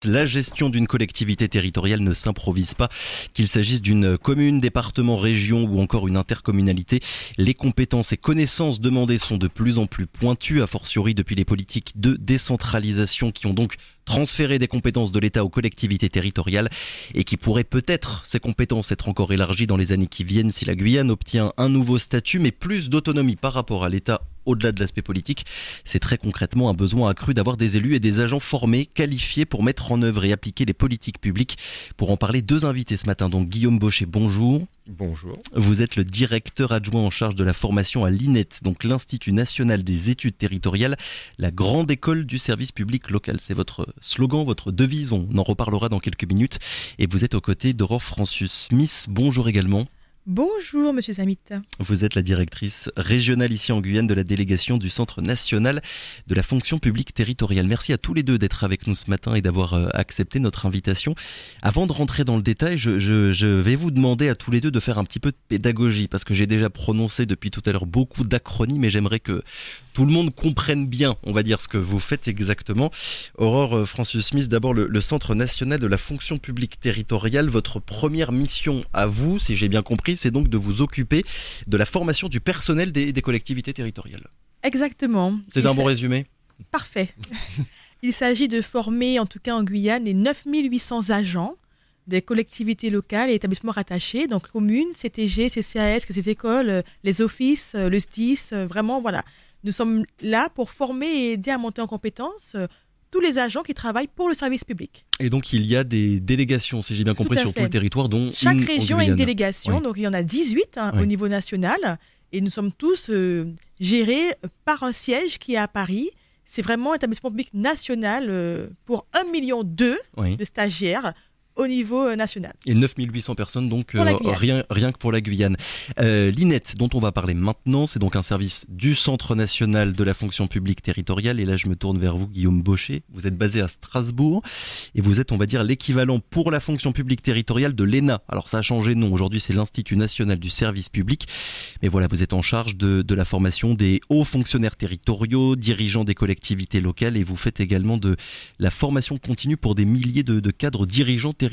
La gestion d'une collectivité territoriale ne s'improvise pas, qu'il s'agisse d'une commune, département, région ou encore une intercommunalité. Les compétences et connaissances demandées sont de plus en plus pointues, a fortiori depuis les politiques de décentralisation qui ont donc transféré des compétences de l'État aux collectivités territoriales et qui pourraient peut-être, ces compétences, être encore élargies dans les années qui viennent si la Guyane obtient un nouveau statut, mais plus d'autonomie par rapport à l'État. Au-delà de l'aspect politique, c'est très concrètement un besoin accru d'avoir des élus et des agents formés, qualifiés pour mettre en œuvre et appliquer les politiques publiques. Pour en parler, deux invités ce matin. Donc Guillaume Baucher, bonjour. Bonjour. Vous êtes le directeur adjoint en charge de la formation à l'INET, donc l'Institut national des études territoriales, la grande école du service public local. C'est votre slogan, votre devise. On en reparlera dans quelques minutes. Et vous êtes aux côtés d'Aurore Francis-Smith. Bonjour également. Bonjour Monsieur Samit. Vous êtes la directrice régionale ici en Guyane de la délégation du Centre national de la fonction publique territoriale. Merci à tous les deux d'être avec nous ce matin et d'avoir accepté notre invitation. Avant de rentrer dans le détail, je vais vous demander à tous les deux de faire un petit peu de pédagogie parce que j'ai déjà prononcé depuis tout à l'heure beaucoup d'acronymes et j'aimerais que tout le monde comprenne bien, on va dire, ce que vous faites exactement. Aurore Francis-Smith, d'abord le Centre national de la fonction publique territoriale. Votre première mission à vous, si j'ai bien compris, c'est donc de vous occuper de la formation du personnel des collectivités territoriales. Exactement. C'est un bon résumé ? Parfait. Il s'agit de former, en tout cas en Guyane, les 9800 agents des collectivités locales et établissements rattachés, donc communes, CTG, CCAS, ces écoles, les offices, le SDIS, vraiment, voilà. Nous sommes là pour former et aider à monter en compétences tous les agents qui travaillent pour le service public. Et donc, il y a des délégations, si j'ai bien compris, sur tout le territoire, dont chaque région a une délégation, oui. Donc il y en a 18 oui. Au niveau national, et nous sommes tous gérés par un siège qui est à Paris. C'est vraiment un établissement public national pour 1,2 million de stagiaires au niveau national. Et 9800 personnes, donc rien que pour la Guyane. L'INET, dont on va parler maintenant, c'est donc un service du Centre national de la fonction publique territoriale. Et là, je me tourne vers vous, Guillaume Baucher. Vous êtes basé à Strasbourg et vous êtes, on va dire, l'équivalent pour la fonction publique territoriale de l'ENA. Alors, ça a changé de nom. Aujourd'hui, c'est l'Institut national du service public. Mais voilà, vous êtes en charge de la formation des hauts fonctionnaires territoriaux, dirigeants des collectivités locales et vous faites également de la formation continue pour des milliers de cadres dirigeants territoriaux.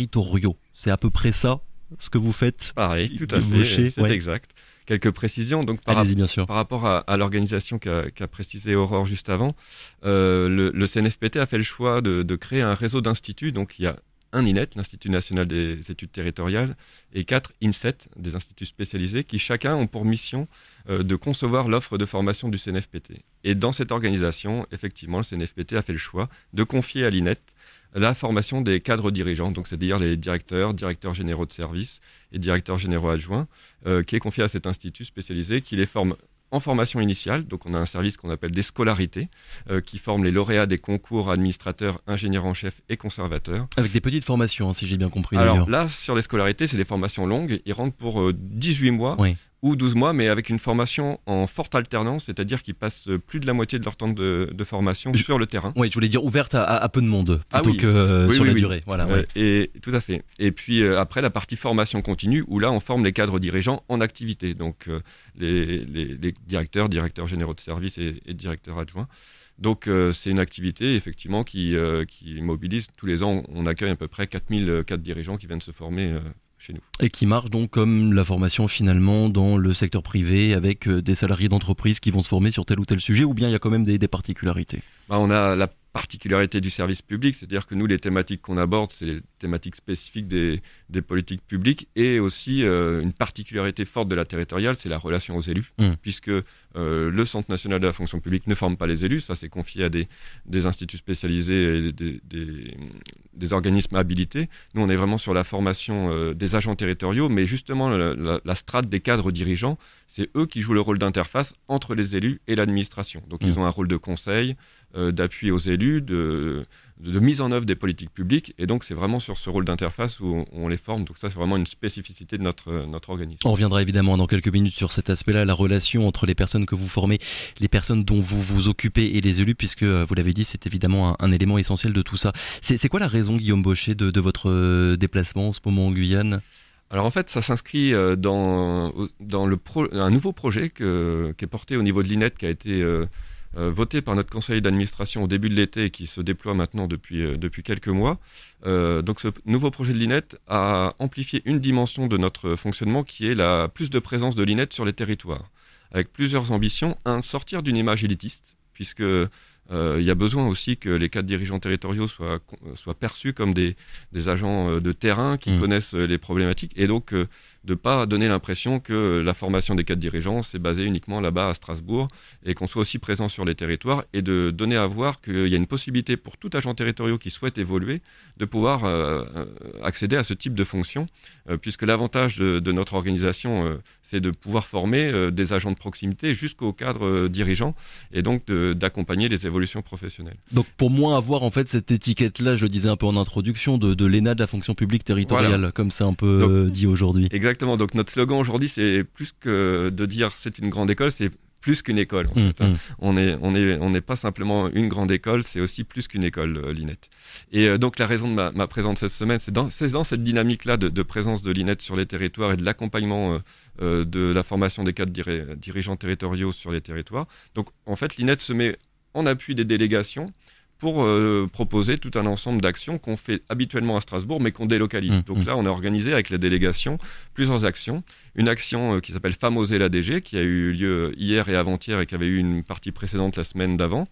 C'est à peu près ça, ce que vous faites. Pareil, tout à fait, c'est exact. Quelques précisions. Donc, bien sûr. Par rapport à l'organisation qu'a précisé Aurore juste avant, le CNFPT a fait le choix de créer un réseau d'instituts. Donc, il y a un INET, l'Institut national des études territoriales, et 4 INSET, des instituts spécialisés, qui chacun ont pour mission de concevoir l'offre de formation du CNFPT. Et dans cette organisation, effectivement, le CNFPT a fait le choix de confier à l'INET la formation des cadres dirigeants, donc c'est-à-dire les directeurs généraux de service et directeurs généraux adjoints, qui est confié à cet institut spécialisé qui les forme en formation initiale. Donc on a un service qu'on appelle des scolarités, qui forme les lauréats des concours administrateurs, ingénieurs en chef et conservateurs. Avec des petites formations, si j'ai bien compris. Alors là, sur les scolarités, c'est des formations longues. Ils rentrent pour 18 mois. Oui. Ou 12 mois, mais avec une formation en forte alternance, c'est-à-dire qu'ils passent plus de la moitié de leur temps de formation sur le terrain. Oui, je voulais dire ouverte à peu de monde, plutôt que sur la durée. Voilà, et tout à fait. Et puis après, la partie formation continue, où là, on forme les cadres dirigeants en activité, donc les directeurs généraux de service et directeurs adjoints. Donc c'est une activité effectivement qui mobilise. Tous les ans, on accueille à peu près 4000 cadres dirigeants qui viennent se former chez nous. Et qui marche donc comme la formation finalement dans le secteur privé avec des salariés d'entreprise qui vont se former sur tel ou tel sujet, ou bien il y a quand même des particularités ? On a la particularité du service public, c'est-à-dire que nous, les thématiques qu'on aborde, c'est les thématiques spécifiques des politiques publiques, et aussi une particularité forte de la territoriale, c'est la relation aux élus, puisque le Centre national de la fonction publique ne forme pas les élus, ça c'est confié à des instituts spécialisés et des organismes habilités. Nous, on est vraiment sur la formation des agents territoriaux, mais justement la strate des cadres dirigeants, c'est eux qui jouent le rôle d'interface entre les élus et l'administration. Donc ils ont un rôle de conseil, d'appui aux élus, de mise en œuvre des politiques publiques, et donc c'est vraiment sur ce rôle d'interface où on les forme. Donc ça, c'est vraiment une spécificité de notre organisme. On reviendra évidemment dans quelques minutes sur cet aspect-là, la relation entre les personnes que vous formez, les personnes dont vous vous occupez et les élus, puisque vous l'avez dit, c'est évidemment un élément essentiel de tout ça. C'est quoi la raison, Guillaume Baucher, de votre déplacement en ce moment en Guyane ? Alors en fait, ça s'inscrit dans un nouveau projet qui est porté au niveau de l'INET, qui a été voté par notre conseil d'administration au début de l'été et qui se déploie maintenant depuis quelques mois. Donc ce nouveau projet de l'INET a amplifié une dimension de notre fonctionnement qui est la plus de présence de l'INET sur les territoires, avec plusieurs ambitions. Sortir d'une image élitiste, puisque il y a besoin aussi que les cadres dirigeants territoriaux soient perçus comme des agents de terrain qui connaissent les problématiques, et donc de ne pas donner l'impression que la formation des cadres dirigeants c'est basé uniquement là-bas à Strasbourg, et qu'on soit aussi présent sur les territoires, et de donner à voir qu'il y a une possibilité pour tout agent territorial qui souhaite évoluer de pouvoir accéder à ce type de fonction, puisque l'avantage de notre organisation c'est de pouvoir former des agents de proximité jusqu'aux cadres dirigeants, et donc d'accompagner les évolutions professionnelles. Donc pour moins avoir en fait cette étiquette-là, je le disais un peu en introduction, de l'ENA, de la fonction publique territoriale, voilà, comme c'est un peu dit aujourd'hui. Exactement, donc notre slogan aujourd'hui c'est plus que de dire c'est une grande école, c'est plus qu'une école. En fait. On n'est pas simplement une grande école, c'est aussi plus qu'une école, l'INET. Et donc la raison de ma présence cette semaine, c'est dans cette dynamique-là de présence de l'INET sur les territoires et de l'accompagnement de la formation des cadres dirigeants territoriaux sur les territoires. Donc en fait l'INET se met en appui des délégations pour proposer tout un ensemble d'actions qu'on fait habituellement à Strasbourg, mais qu'on délocalise. Donc là, on a organisé avec la délégation plusieurs actions. Une action qui s'appelle Femmes Oser la DG, qui a eu lieu hier et avant-hier et qui avait eu une partie précédente la semaine d'avant,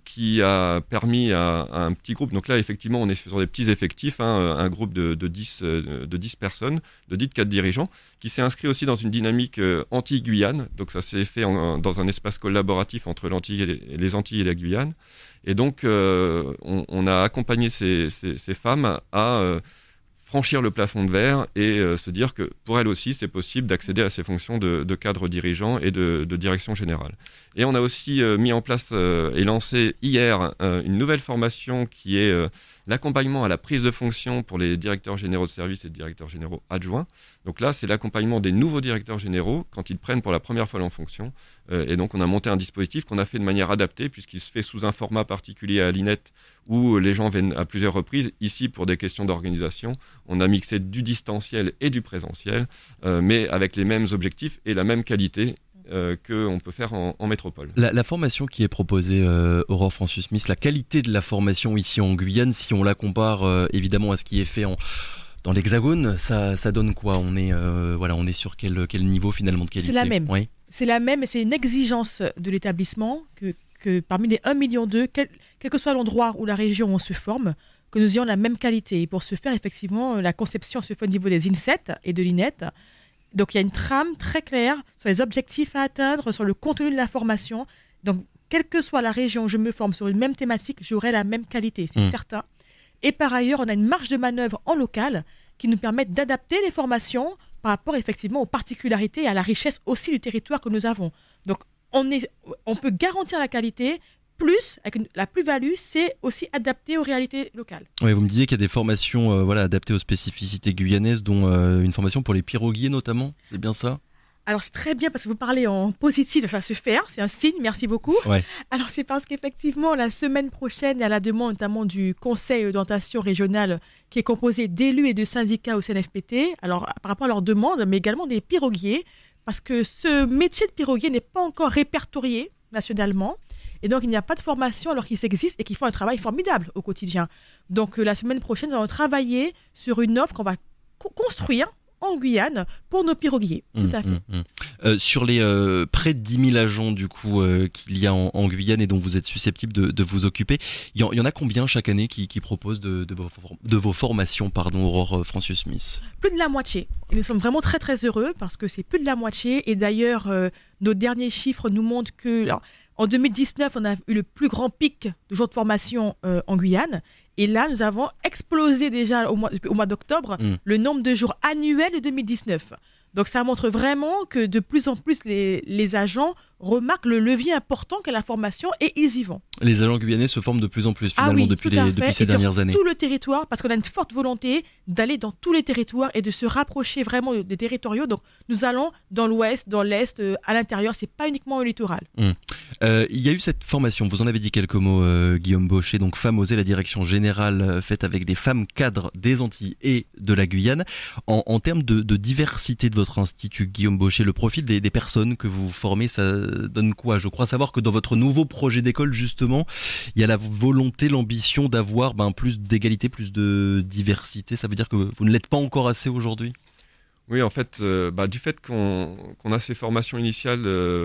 qui a permis à un petit groupe, donc là, effectivement, on est sur des petits effectifs, un groupe de 10 personnes, de 10 cadres dirigeants, qui s'est inscrit aussi dans une dynamique anti-Guyane. Donc ça s'est fait dans un espace collaboratif entre les Antilles et la Guyane. Et donc, on a accompagné ces femmes à franchir le plafond de verre et se dire que pour elles aussi, c'est possible d'accéder à ces fonctions de cadre dirigeant et de direction générale. Et on a aussi mis en place et lancé hier une nouvelle formation qui est l'accompagnement à la prise de fonction pour les directeurs généraux de services et directeurs généraux adjoints. Donc là, c'est l'accompagnement des nouveaux directeurs généraux quand ils prennent pour la première fois en fonction. Et donc, on a monté un dispositif qu'on a fait de manière adaptée puisqu'il se fait sous un format particulier à l'INET où les gens viennent à plusieurs reprises. Ici, pour des questions d'organisation, on a mixé du distanciel et du présentiel, mais avec les mêmes objectifs et la même qualité qu'on peut faire en métropole. La formation qui est proposée, Aurore Francis-Smith, la qualité de la formation ici en Guyane, si on la compare évidemment à ce qui est fait dans l'Hexagone, ça donne quoi ? On est sur quel niveau finalement de qualité ? C'est la même. Oui. C'est la même, et c'est une exigence de l'établissement que parmi les 1,2 million, quel que soit l'endroit ou la région où on se forme, que nous ayons la même qualité. Et pour ce faire, effectivement, la conception se fait au niveau des INSET et de l'INET. Donc, il y a une trame très claire sur les objectifs à atteindre, sur le contenu de la formation. Donc, quelle que soit la région où je me forme sur une même thématique, j'aurai la même qualité, c'est certain. Et par ailleurs, on a une marge de manœuvre en local qui nous permet d'adapter les formations par rapport effectivement aux particularités et à la richesse aussi du territoire que nous avons. Donc, on peut garantir la qualité, plus, avec la plus-value, c'est aussi adapté aux réalités locales. Oui, vous me disiez qu'il y a des formations adaptées aux spécificités guyanaises, dont une formation pour les piroguiers notamment, c'est bien ça ? Alors c'est très bien parce que vous parlez en positif, ça va se faire, c'est un signe, merci beaucoup. Ouais. Alors c'est parce qu'effectivement la semaine prochaine, à la demande notamment du conseil d'orientation régionale qui est composé d'élus et de syndicats au CNFPT, alors par rapport à leurs demandes, mais également des piroguiers, parce que ce métier de piroguier n'est pas encore répertorié nationalement. Et donc, il n'y a pas de formation alors qu'ils existent et qu'ils font un travail formidable au quotidien. Donc, la semaine prochaine, nous allons travailler sur une offre qu'on va construire en Guyane pour nos piroguiers. Tout à fait. Sur les près de 10 000 agents du coup, qu'il y a en Guyane et dont vous êtes susceptible de vous occuper, il y en a combien chaque année qui proposent de vos formations, Aurore Francis-Smith ? Plus de la moitié. Et nous sommes vraiment très très heureux parce que c'est plus de la moitié. Et d'ailleurs, nos derniers chiffres nous montrent que... Alors, en 2019, on a eu le plus grand pic de jours de formation en Guyane. Et là, nous avons explosé déjà au mois d'octobre le nombre de jours annuels de 2019. Donc, ça montre vraiment que de plus en plus, les agents remarquent le levier important qu'est la formation et ils y vont. Les agents guyanais se forment de plus en plus finalement depuis ces dernières années. Tout le territoire, parce qu'on a une forte volonté d'aller dans tous les territoires et de se rapprocher vraiment des territoriaux. Donc, nous allons dans l'ouest, dans l'est, à l'intérieur. C'est pas uniquement au littoral. Il y a eu cette formation, vous en avez dit quelques mots, Guillaume Baucher, donc Femmes Osées, la direction générale faite avec des femmes cadres des Antilles et de la Guyane. En termes de diversité de votre institut, Guillaume Baucher, le profil des personnes que vous formez, ça donne quoi? Je crois savoir que dans votre nouveau projet d'école, justement, il y a la volonté, l'ambition d'avoir plus d'égalité, plus de diversité. Ça veut dire que vous ne l'êtes pas encore assez aujourd'hui? Oui, en fait, du fait qu'on a ces formations initiales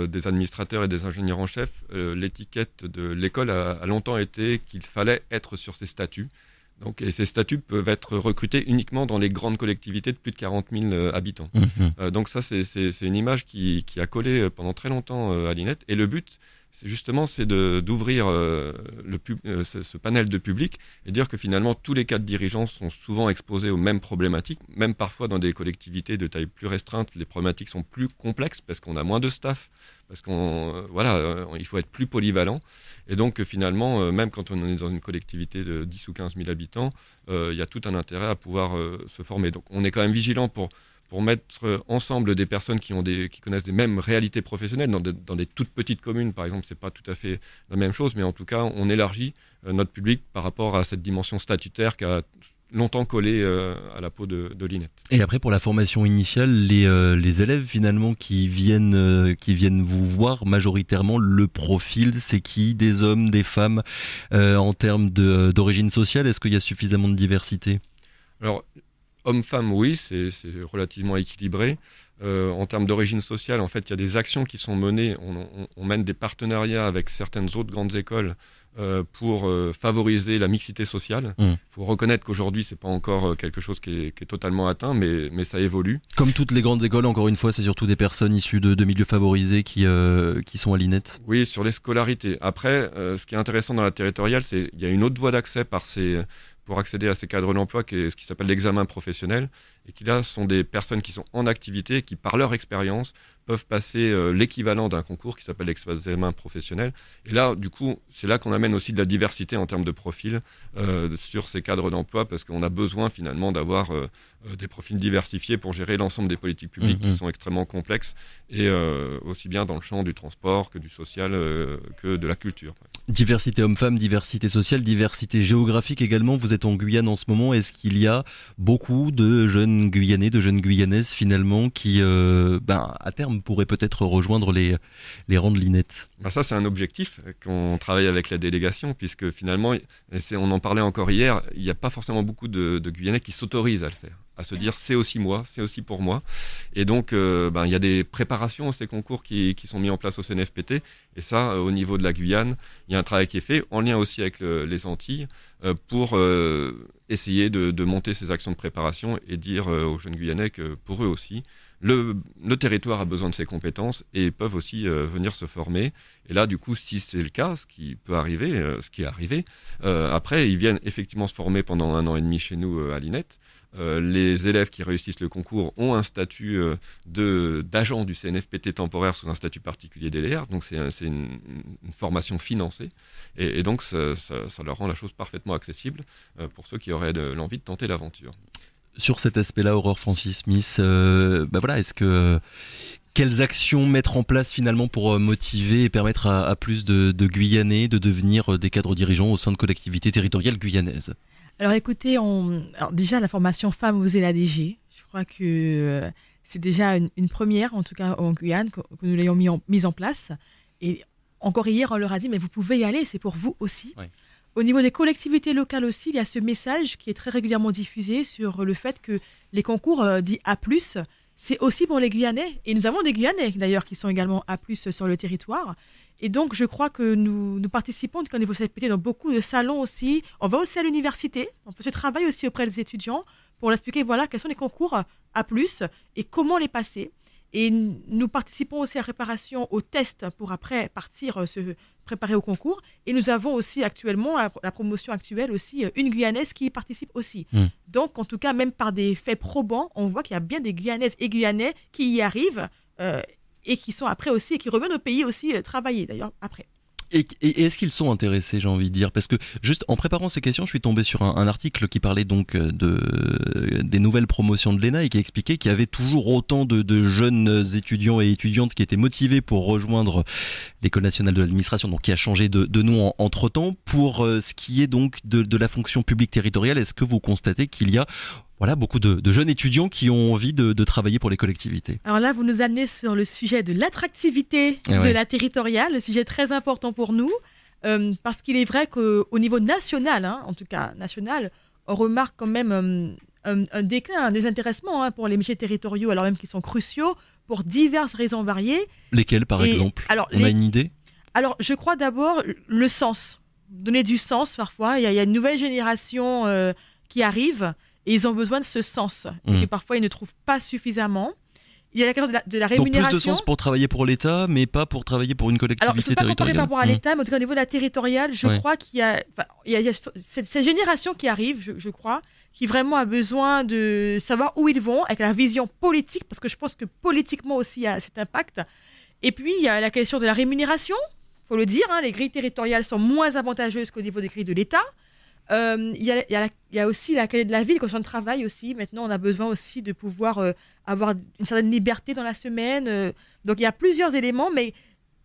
des administrateurs et des ingénieurs en chef, l'étiquette de l'école a longtemps été qu'il fallait être sur ces statuts. Donc, et ces statuts peuvent être recrutés uniquement dans les grandes collectivités de plus de 40 000 habitants. Donc ça, c'est une image qui a collé pendant très longtemps à l'INET. Et le but, c'est d'ouvrir ce panel de public et dire que finalement tous les cadres dirigeants sont souvent exposés aux mêmes problématiques, même parfois dans des collectivités de taille plus restreinte, les problématiques sont plus complexes parce qu'on a moins de staff, parce il faut être plus polyvalent. Et donc finalement, même quand on est dans une collectivité de 10 ou 15 000 habitants, il y a tout un intérêt à pouvoir se former. Donc on est quand même vigilant pour mettre ensemble des personnes qui connaissent des mêmes réalités professionnelles. Dans des toutes petites communes, par exemple, c'est pas tout à fait la même chose, mais en tout cas, on élargit notre public par rapport à cette dimension statutaire qui a longtemps collé à la peau de l'INET. Et après, pour la formation initiale, les élèves finalement qui viennent vous voir, majoritairement, le profil, c'est qui? Des hommes, des femmes, en termes d'origine sociale? Est-ce qu'il y a suffisamment de diversité? Alors, hommes-femmes, oui, c'est relativement équilibré. En termes d'origine sociale, en fait, il y a des actions qui sont menées. On mène des partenariats avec certaines autres grandes écoles pour favoriser la mixité sociale. Il faut reconnaître qu'aujourd'hui, c'est pas encore quelque chose qui est totalement atteint, mais ça évolue. Comme toutes les grandes écoles, encore une fois, c'est surtout des personnes issues de milieux favorisés qui sont à l'INET. Oui, sur les scolarités. Après, ce qui est intéressant dans la territoriale, c'est qu'il y a une autre voie d'accès pour accéder à ces cadres d'emploi, qui est ce qui s'appelle l'examen professionnel, et qui là sont des personnes qui sont en activité et qui, par leur expérience, peuvent passer l'équivalent d'un concours qui s'appelle l'examen professionnel. Et là, du coup, c'est là qu'on amène aussi de la diversité en termes de profils sur ces cadres d'emploi, parce qu'on a besoin finalement d'avoir des profils diversifiés pour gérer l'ensemble des politiques publiques qui sont extrêmement complexes, et aussi bien dans le champ du transport que du social que de la culture. Diversité homme-femme, diversité sociale, diversité géographique également. Vous êtes en Guyane en ce moment. Est-ce qu'il y a beaucoup de jeunes Guyanais, de jeunes Guyanaises finalement qui, à terme, pourraient peut-être rejoindre les rangs de l'INET? Ça, c'est un objectif qu'on travaille avec la délégation, puisque finalement, on en parlait encore hier, il n'y a pas forcément beaucoup de Guyanais qui s'autorisent à le faire, à se dire c'est aussi moi, c'est aussi pour moi. Et donc, il y a des préparations à ces concours qui sont mis en place au CNFPT. Et ça, au niveau de la Guyane, il y a un travail qui est fait, en lien aussi avec les Antilles, pour essayer de monter ces actions de préparation et dire aux jeunes Guyanais que pour eux aussi, le territoire a besoin de ces compétences et ils peuvent aussi venir se former. Et là, du coup, si c'est le cas, ce qui peut arriver, ce qui est arrivé, après, ils viennent effectivement se former pendant 1 an et demi chez nous à l'INET. Les élèves qui réussissent le concours ont un statut d'agent du CNFPT temporaire sous un statut particulier d'ELR, donc c'est une formation financée, et donc ça leur rend la chose parfaitement accessible pour ceux qui auraient l'envie de tenter l'aventure. Sur cet aspect-là, Aurore Francis Smith, est-ce que quelles actions mettre en place finalement pour motiver et permettre à plus de Guyanais de devenir des cadres dirigeants au sein de collectivités territoriales guyanaises? Alors écoutez, déjà la formation femmes aux ELADG, je crois que c'est déjà une première, en tout cas en Guyane, que nous l'ayons mise en place. Et encore hier, on leur a dit, mais vous pouvez y aller, c'est pour vous aussi. Oui. Au niveau des collectivités locales aussi, il y a ce message qui est très régulièrement diffusé sur le fait que les concours dits A+, c'est aussi pour les Guyanais. Et nous avons des Guyanais d'ailleurs qui sont également A+, sur le territoire. Et donc, je crois que nous participons au niveau CNFPT dans beaucoup de salons aussi. On va aussi à l'université. On fait ce travail aussi auprès des étudiants pour leur expliquer quels sont les concours A+, et comment les passer. Et nous participons aussi à la préparation aux tests pour après partir se préparer au concours. Et nous avons aussi actuellement, la promotion actuelle aussi, une Guyanaise qui y participe aussi. Donc, en tout cas, même par des faits probants, on voit qu'il y a bien des Guyanaises et Guyanais qui y arrivent et qui sont après aussi, et qui reviennent au pays aussi travailler d'ailleurs après. Et est-ce qu'ils sont intéressés, j'ai envie de dire? Parce que juste en préparant ces questions, je suis tombé sur un article qui parlait donc des nouvelles promotions de l'ENA et qui expliquait qu'il y avait toujours autant de jeunes étudiants et étudiantes qui étaient motivés pour rejoindre l'École nationale de l'administration, donc qui a changé de nom entre-temps. Pour ce qui est donc de la fonction publique territoriale, est-ce que vous constatez qu'il y a Voilà, beaucoup de jeunes étudiants qui ont envie de travailler pour les collectivités. Alors là, vous nous amenez sur le sujet de l'attractivité de la territoriale, le sujet très important pour nous, parce qu'il est vrai qu'au niveau national, en tout cas national, on remarque quand même un déclin, un désintéressement pour les métiers territoriaux, alors même qu'ils sont cruciaux pour diverses raisons variées. Lesquelles, par exemple ? On a une idée ? Alors, je crois d'abord le sens, donner du sens parfois. Il y a une nouvelle génération qui arrive et ils ont besoin de ce sens, et que parfois ils ne trouvent pas suffisamment. Il y a la question de la rémunération. Donc plus de sens pour travailler pour l'État, mais pas pour travailler pour une collectivité territoriale. Alors, je ne peux pas comparer par rapport à l'État, mais en tout cas au niveau de la territoriale, je crois qu'il y a cette génération qui arrive, je crois, qui vraiment a besoin de savoir où ils vont, avec la vision politique, parce que je pense que politiquement aussi il y a cet impact. Et puis, il y a la question de la rémunération, il faut le dire, les grilles territoriales sont moins avantageuses qu'au niveau des grilles de l'État. Il y a aussi la qualité de la vie, les conditions de travail aussi. Maintenant, on a besoin aussi de pouvoir avoir une certaine liberté dans la semaine. Donc, il y a plusieurs éléments, mais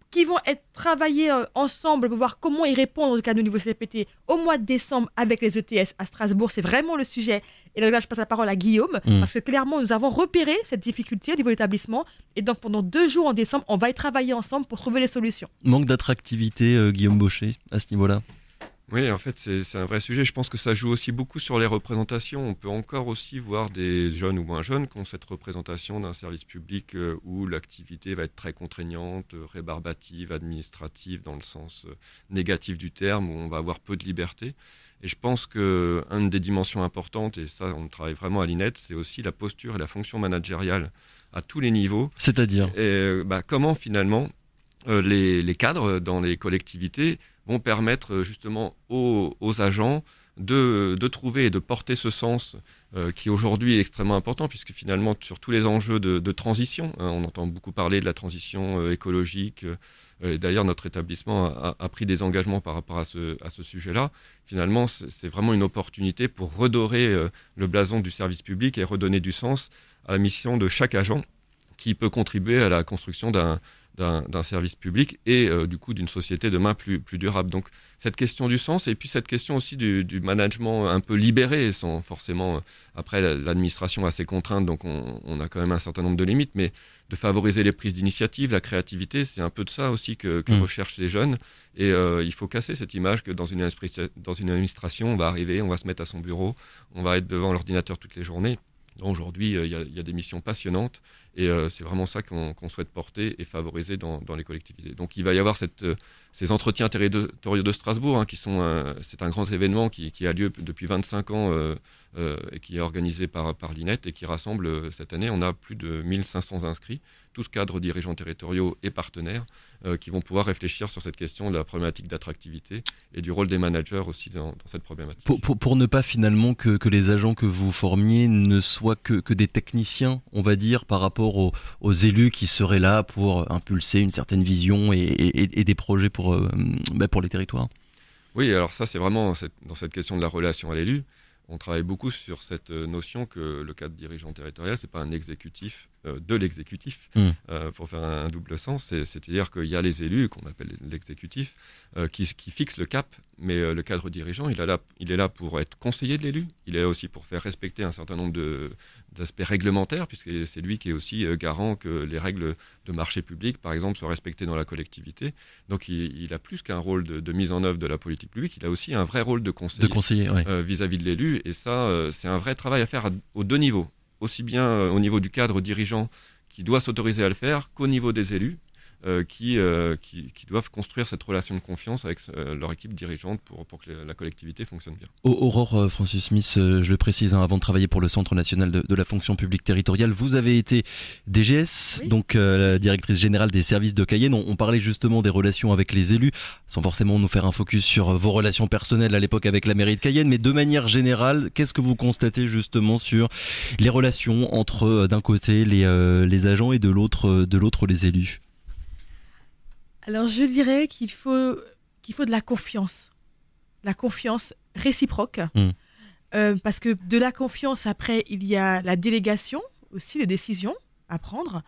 qui vont être travaillés ensemble pour voir comment y répondre au cas du niveau CPT au mois de décembre avec les ETS à Strasbourg. C'est vraiment le sujet. Et là, je passe la parole à Guillaume, parce que clairement, nous avons repéré cette difficulté au niveau de l'établissement. Et donc, pendant 2 jours en décembre, on va y travailler ensemble pour trouver les solutions. Manque d'attractivité, Guillaume Baucher, à ce niveau-là ? Oui, en fait, c'est un vrai sujet. Je pense que ça joue aussi beaucoup sur les représentations. On peut encore aussi voir des jeunes ou moins jeunes qui ont cette représentation d'un service public où l'activité va être très contraignante, rébarbative, administrative, dans le sens négatif du terme, où on va avoir peu de liberté. Et je pense qu'une des dimensions importantes, et ça, on travaille vraiment à l'INET, c'est aussi la posture et la fonction managériale à tous les niveaux. C'est-à-dire comment, finalement, les cadres dans les collectivités vont permettre justement aux agents de trouver et de porter ce sens qui aujourd'hui est extrêmement important, puisque finalement sur tous les enjeux de transition, on entend beaucoup parler de la transition écologique, et d'ailleurs notre établissement a pris des engagements par rapport à ce sujet-là. Finalement, c'est vraiment une opportunité pour redorer le blason du service public et redonner du sens à la mission de chaque agent qui peut contribuer à la construction d'un service public et du coup d'une société demain plus durable. Donc cette question du sens et puis cette question aussi du management un peu libéré, sans forcément, après l'administration a ses contraintes, donc on a quand même un certain nombre de limites, mais de favoriser les prises d'initiative, la créativité, c'est un peu de ça aussi que recherchent les jeunes. Et il faut casser cette image que dans une administration, on va arriver, on va se mettre à son bureau, on va être devant l'ordinateur toutes les journées. Aujourd'hui, il y a des missions passionnantes et c'est vraiment ça qu'on souhaite porter et favoriser dans les collectivités. Donc il va y avoir ces entretiens territoriaux de Strasbourg, c'est un grand événement qui a lieu depuis 25 ans et qui est organisé par l'INET et qui rassemble cette année. On a plus de 1500 inscrits, tous cadres dirigeants territoriaux et partenaires qui vont pouvoir réfléchir sur cette question de la problématique d'attractivité et du rôle des managers aussi dans cette problématique. Pour ne pas finalement que les agents que vous formiez ne soient que des techniciens, on va dire, par rapport aux élus qui seraient là pour impulser une certaine vision et des projets pour les territoires. Oui, alors ça c'est vraiment dans cette question de la relation à l'élu. On travaille beaucoup sur cette notion que le cadre dirigeant territorial, c'est pas un exécutif de l'exécutif, pour faire un double sens. C'est-à-dire qu'il y a les élus, qu'on appelle l'exécutif, qui fixent le cap, mais le cadre dirigeant, il est là pour être conseiller de l'élu. Il est là aussi pour faire respecter un certain nombre d'aspects réglementaires, puisque c'est lui qui est aussi garant que les règles de marché public, par exemple, soient respectées dans la collectivité. Donc il a plus qu'un rôle de mise en œuvre de la politique publique, il a aussi un vrai rôle de conseiller vis-à-vis de l'élu. Et ça, c'est un vrai travail à faire aux 2 niveaux. Aussi bien au niveau du cadre dirigeant qui doit s'autoriser à le faire, qu'au niveau des élus qui doivent construire cette relation de confiance avec leur équipe dirigeante pour que la collectivité fonctionne bien. Aurore Francis Smith, je le précise, avant de travailler pour le Centre national de la fonction publique territoriale, vous avez été DGS, donc la directrice générale des services de Cayenne. On parlait justement des relations avec les élus, sans forcément nous faire un focus sur vos relations personnelles à l'époque avec la mairie de Cayenne, mais de manière générale, qu'est-ce que vous constatez justement sur les relations entre d'un côté les agents et de l'autre les élus? Alors, je dirais qu'il faut de la confiance réciproque, parce que de la confiance, après, il y a la délégation aussi, les décisions à prendre.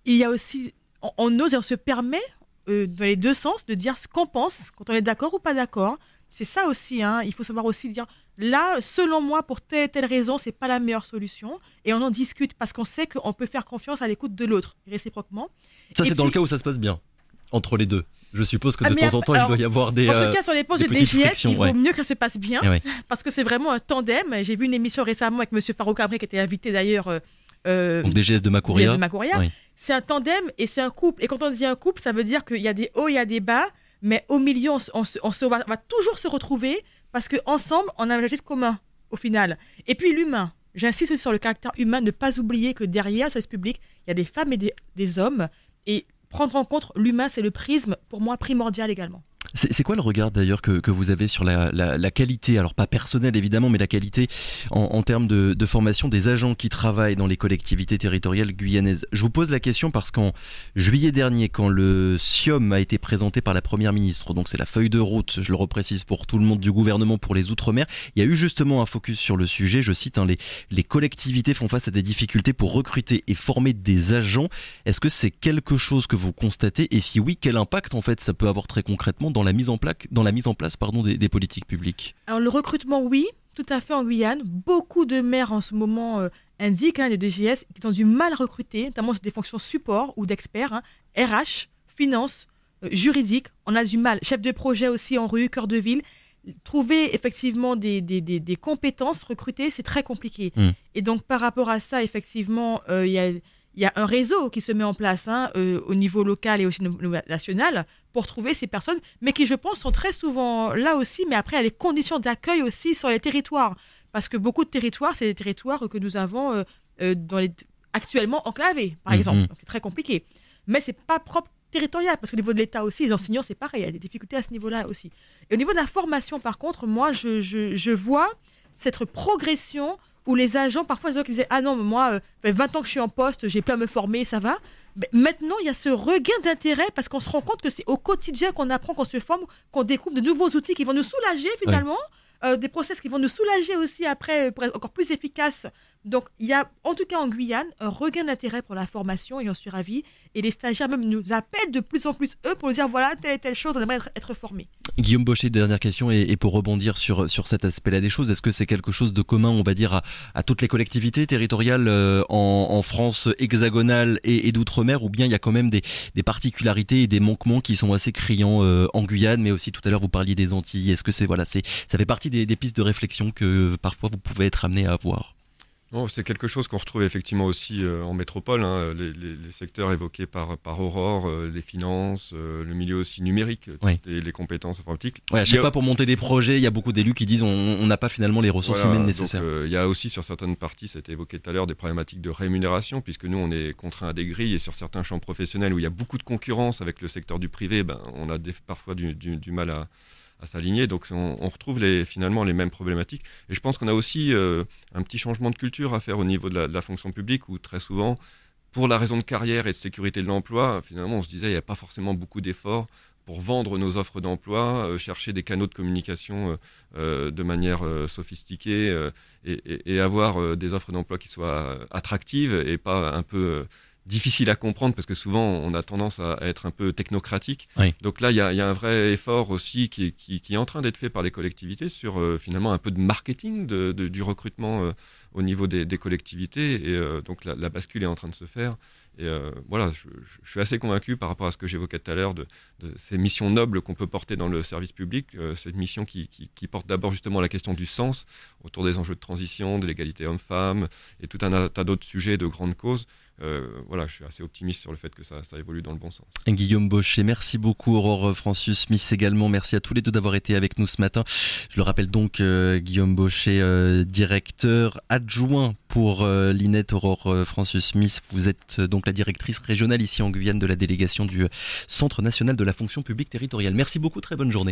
Il y a aussi, on ose et on se permet, dans les 2 sens, de dire ce qu'on pense, quand on est d'accord ou pas d'accord. C'est ça aussi, il faut savoir aussi dire là, selon moi, pour telle et telle raison, c'est pas la meilleure solution. Et on en discute parce qu'on sait qu'on peut faire confiance à l'écoute de l'autre, réciproquement. Ça, c'est dans le cas où ça se passe bien, entre les deux. Je suppose que de temps en temps, il doit y avoir des. En tout cas, sur les postes de DGS, il vaut mieux que ça se passe bien, ouais. parce que c'est vraiment un tandem. J'ai vu une émission récemment avec M. Farouk Abré, qui était invité d'ailleurs. Donc DGS de Macouria. Oui. C'est un tandem et c'est un couple. Et quand on dit un couple, ça veut dire qu'il y a des hauts, il y a des bas, mais au milieu, on va toujours se retrouver parce qu'ensemble, on a un objectif commun, au final. Et puis l'humain. J'insiste aussi sur le caractère humain, ne pas oublier que derrière le service public, il y a des femmes et des hommes. Et prendre en compte l'humain, c'est le prisme, pour moi, primordial également. C'est quoi le regard d'ailleurs que vous avez sur la qualité, alors pas personnelle évidemment, mais la qualité en termes de formation des agents qui travaillent dans les collectivités territoriales guyanaises? Je vous pose la question parce qu'en juillet dernier, quand le SIOM a été présenté par la Première ministre, donc c'est la feuille de route, je le reprécise pour tout le monde, du gouvernement pour les Outre-mer, il y a eu justement un focus sur le sujet, je cite, les collectivités font face à des difficultés pour recruter et former des agents. Est-ce que c'est quelque chose que vous constatez? Et si oui, quel impact en fait ça peut avoir très concrètement dans la mise en place des politiques publiques? Alors le recrutement, oui, tout à fait en Guyane. Beaucoup de maires en ce moment indiquent, les DGS, qu'ils ont du mal à recruter, notamment sur des fonctions support ou d'experts, RH, finance, juridique, on a du mal. Chef de projet aussi en rue, cœur de ville. Trouver effectivement des compétences recrutées, c'est très compliqué. Et donc par rapport à ça, effectivement, il y a un réseau qui se met en place au niveau local et aussi au niveau national pour trouver ces personnes, mais qui, je pense, sont très souvent là aussi. Mais après, il y a les conditions d'accueil aussi sur les territoires. Parce que beaucoup de territoires, c'est des territoires que nous avons actuellement enclavés, par exemple. Donc, c'est très compliqué. Mais ce n'est pas propre territorial, parce qu'au niveau de l'État aussi, les enseignants, c'est pareil. Il y a des difficultés à ce niveau-là aussi. Et au niveau de la formation, par contre, moi, je vois cette progression où les agents, parfois, ils disaient « Ah non, moi, ça fait 20 ans que je suis en poste, j'ai plein à me former, ça va. » Mais maintenant, il y a ce regain d'intérêt parce qu'on se rend compte que c'est au quotidien qu'on apprend, qu'on se forme, qu'on découvre de nouveaux outils qui vont nous soulager finalement, des process qui vont nous soulager aussi après pour être encore plus efficaces. Donc, il y a, en tout cas en Guyane, un regain d'intérêt pour la formation et j'en suis ravie. Et les stagiaires même nous appellent de plus en plus, eux, pour nous dire voilà, telle et telle chose, on aimerait être formés. Guillaume Bochet, dernière question, et pour rebondir sur cet aspect-là des choses, est-ce que c'est quelque chose de commun, on va dire, à toutes les collectivités territoriales en France hexagonale et d'outre-mer, ou bien il y a quand même des particularités et des manquements qui sont assez criants en Guyane, mais aussi tout à l'heure vous parliez des Antilles. Est-ce que ça fait partie des pistes de réflexion que parfois vous pouvez être amené à avoir? Non, c'est quelque chose qu'on retrouve effectivement aussi en métropole, les secteurs évoqués par Aurore, les finances, le milieu aussi numérique, les compétences informatiques. À chaque fois pour monter des projets, il y a beaucoup d'élus qui disent on n'a pas finalement les ressources humaines nécessaires. Donc, il y a aussi sur certaines parties, ça a été évoqué tout à l'heure, des problématiques de rémunération, puisque nous on est contraints à des grilles et sur certains champs professionnels où il y a beaucoup de concurrence avec le secteur du privé, on a parfois du mal à s'aligner, donc on retrouve finalement les mêmes problématiques. Et je pense qu'on a aussi un petit changement de culture à faire au niveau de la fonction publique, où très souvent, pour la raison de carrière et de sécurité de l'emploi, finalement on se disait il n'y a pas forcément beaucoup d'efforts pour vendre nos offres d'emploi, chercher des canaux de communication de manière sophistiquée et avoir des offres d'emploi qui soient attractives et pas un peu difficile à comprendre, parce que souvent on a tendance à être un peu technocratique. Donc là il y a un vrai effort aussi qui est en train d'être fait par les collectivités sur finalement un peu de marketing du recrutement au niveau des collectivités, et donc la bascule est en train de se faire. Et voilà, je suis assez convaincu par rapport à ce que j'évoquais tout à l'heure de ces missions nobles qu'on peut porter dans le service public, cette mission qui porte d'abord justement la question du sens autour des enjeux de transition, de l'égalité homme-femme et tout un tas d'autres sujets de grandes causes. Voilà, je suis assez optimiste sur le fait que ça évolue dans le bon sens. Guillaume Bochet, merci beaucoup. Aurore Francius-Smith également, merci à tous les deux d'avoir été avec nous ce matin. Je le rappelle donc, Guillaume Bochet, directeur adjoint pour l'INET. Aurore Francius-Smith, vous êtes donc la directrice régionale ici en Guyane de la délégation du Centre national de la fonction publique territoriale. Merci beaucoup, très bonne journée.